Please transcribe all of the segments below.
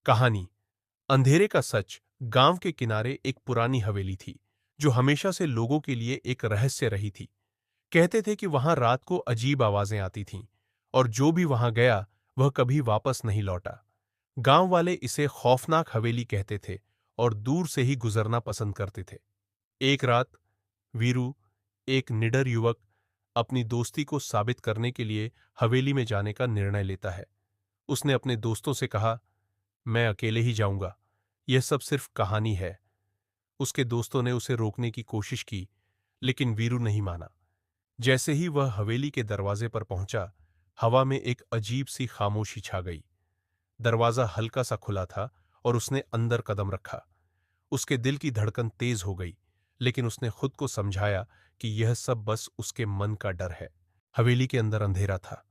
कहानी अंधेरे का सच। गांव के किनारे एक पुरानी हवेली थी जो हमेशा से लोगों के लिए एक रहस्य रही थी। कहते थे कि वहां रात को अजीब आवाजें आती थीं और जो भी वहां गया वह कभी वापस नहीं लौटा। गांव वाले इसे खौफनाक हवेली कहते थे और दूर से ही गुजरना पसंद करते थे। एक रात वीरू, एक निडर युवक, अपनी दोस्ती को साबित करने के लिए हवेली में जाने का निर्णय लेता है। उसने अपने दोस्तों से कहा, मैं अकेले ही जाऊंगा, यह सब सिर्फ कहानी है। उसके दोस्तों ने उसे रोकने की कोशिश की, लेकिन वीरू नहीं माना। जैसे ही वह हवेली के दरवाजे पर पहुंचा, हवा में एक अजीब सी खामोशी छा गई। दरवाजा हल्का सा खुला था और उसने अंदर कदम रखा। उसके दिल की धड़कन तेज हो गई, लेकिन उसने खुद को समझाया कि यह सब बस उसके मन का डर है। हवेली के अंदर अंधेरा था।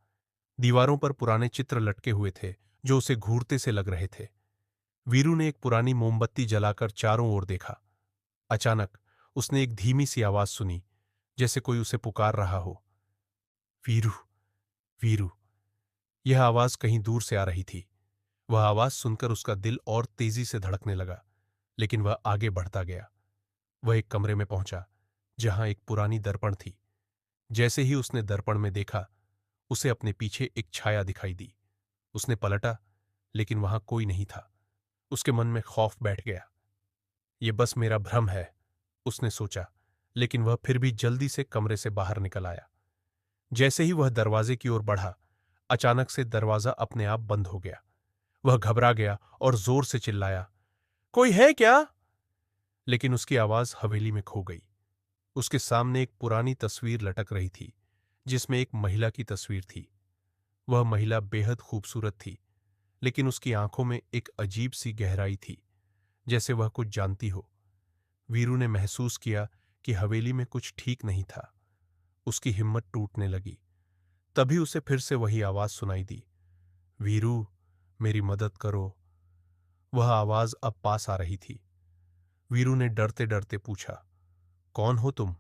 दीवारों पर पुराने चित्र लटके हुए थे जो उसे घूरते से लग रहे थे। वीरू ने एक पुरानी मोमबत्ती जलाकर चारों ओर देखा। अचानक उसने एक धीमी सी आवाज सुनी, जैसे कोई उसे पुकार रहा हो। वीरू, वीरू। यह आवाज कहीं दूर से आ रही थी। वह आवाज सुनकर उसका दिल और तेजी से धड़कने लगा, लेकिन वह आगे बढ़ता गया। वह एक कमरे में पहुंचा जहां एक पुरानी दर्पण थी। जैसे ही उसने दर्पण में देखा, उसे अपने पीछे एक छाया दिखाई दी। उसने पलटा, लेकिन वहां कोई नहीं था। उसके मन में खौफ बैठ गया। ये बस मेरा भ्रम है, उसने सोचा, लेकिन वह फिर भी जल्दी से कमरे से बाहर निकल आया। जैसे ही वह दरवाजे की ओर बढ़ा, अचानक से दरवाजा अपने आप बंद हो गया। वह घबरा गया और जोर से चिल्लाया, कोई है क्या? लेकिन उसकी आवाज हवेली में खो गई। उसके सामने एक पुरानी तस्वीर लटक रही थी, जिसमें एक महिला की तस्वीर थी। वह महिला बेहद खूबसूरत थी, लेकिन उसकी आंखों में एक अजीब सी गहराई थी, जैसे वह कुछ जानती हो। वीरू ने महसूस किया कि हवेली में कुछ ठीक नहीं था। उसकी हिम्मत टूटने लगी। तभी उसे फिर से वही आवाज सुनाई दी, वीरू, मेरी मदद करो। वह आवाज अब पास आ रही थी। वीरू ने डरते डरते पूछा, कौन हो तुम?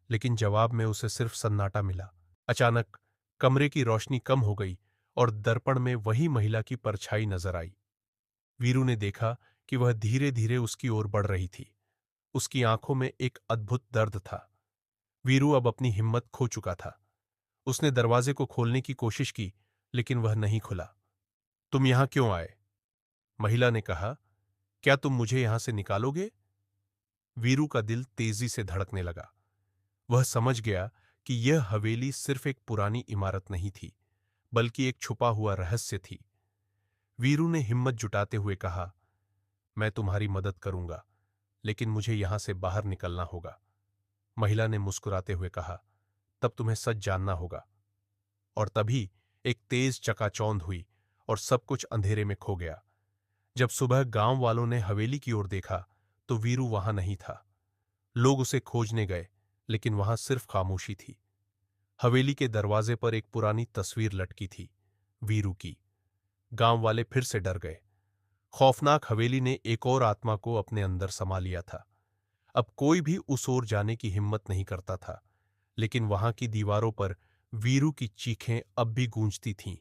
लेकिन जवाब में उसे सिर्फ सन्नाटा मिला। अचानक कमरे की रोशनी कम हो गई और दर्पण में वही महिला की परछाई नजर आई। वीरू ने देखा कि वह धीरे धीरे उसकी ओर बढ़ रही थी। उसकी आंखों में एक अद्भुत दर्द था। वीरू अब अपनी हिम्मत खो चुका था। उसने दरवाजे को खोलने की कोशिश की, लेकिन वह नहीं खुला। तुम यहां क्यों आए? महिला ने कहा, क्या तुम मुझे यहां से निकालोगे? वीरू का दिल तेजी से धड़कने लगा। वह समझ गया कि यह हवेली सिर्फ एक पुरानी इमारत नहीं थी, बल्कि एक छुपा हुआ रहस्य थी। वीरू ने हिम्मत जुटाते हुए कहा, मैं तुम्हारी मदद करूंगा, लेकिन मुझे यहां से बाहर निकलना होगा। महिला ने मुस्कुराते हुए कहा, तब तुम्हें सच जानना होगा। और तभी एक तेज चकाचौंध हुई और सब कुछ अंधेरे में खो गया। जब सुबह गांव वालों ने हवेली की ओर देखा, तो वीरू वहां नहीं था। लोग उसे खोजने गए, लेकिन वहां सिर्फ खामोशी थी। हवेली के दरवाजे पर एक पुरानी तस्वीर लटकी थी, वीरू की। गांव वाले फिर से डर गए। खौफनाक हवेली ने एक और आत्मा को अपने अंदर समा लिया था। अब कोई भी उस ओर जाने की हिम्मत नहीं करता था, लेकिन वहां की दीवारों पर वीरू की चीखें अब भी गूंजती थीं।